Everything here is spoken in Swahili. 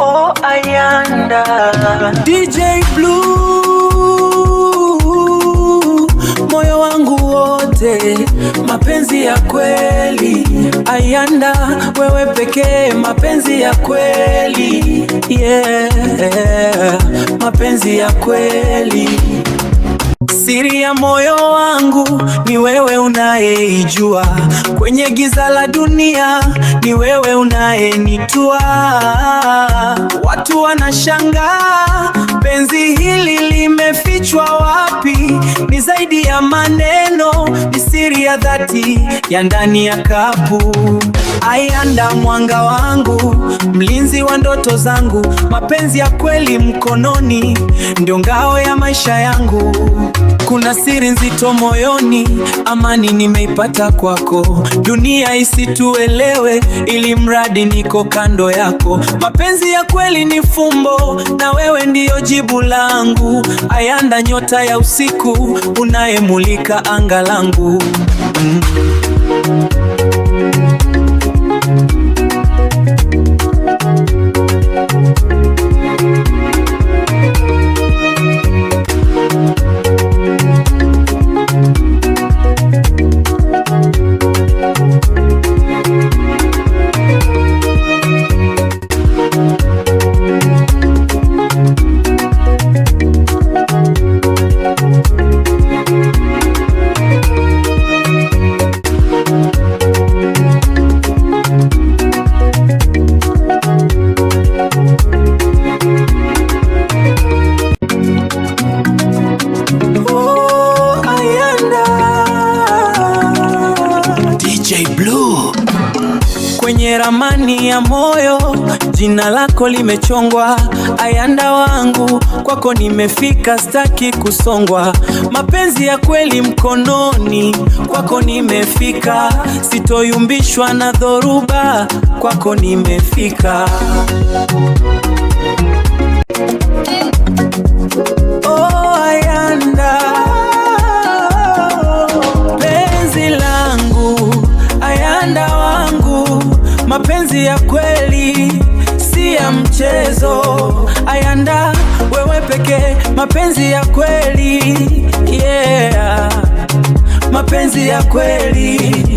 Oh Ayanda, DJ Blue, moyo wangu wote, mapenzi ya kweli. Ayanda, wewe pekee, mapenzi ya kweli. Yeah, mapenzi ya kweli. Siri ya moyo wangu ni wewe unayeijua, kwenye giza la dunia ni wewe unayenitua. Watu wanashangaa, penzi hili limefichwa wapi? Ni zaidi ya maneno, ni siri ya dhati ya ndani ya kapu. Ayanda, mwanga wangu, mlinzi wa ndoto zangu, mapenzi ya kweli mkononi, ndio ngao ya maisha yangu. Kuna siri nzito moyoni, amani nimeipata kwako. Dunia isituelewe, ili mradi niko kando yako. Mapenzi ya kweli ni fumbo, na wewe ndiyo jibu langu. Ayanda, nyota ya usiku, unayemulika anga langu. Kwenye ramani ya moyo, jina lako limechongwa. Ayanda wangu, kwako nimefika, staki kusongwa. Mapenzi ya kweli mkononi, kwako nimefika. Sitoyumbishwa na dhoruba, kwako nimefika. Oh Ayanda, penzi langu, Ayanda wangu, mapenzi ya kweli si ya mchezo. Ayanda, wewe pekee, mapenzi ya kweli. Yeah, mapenzi ya kweli.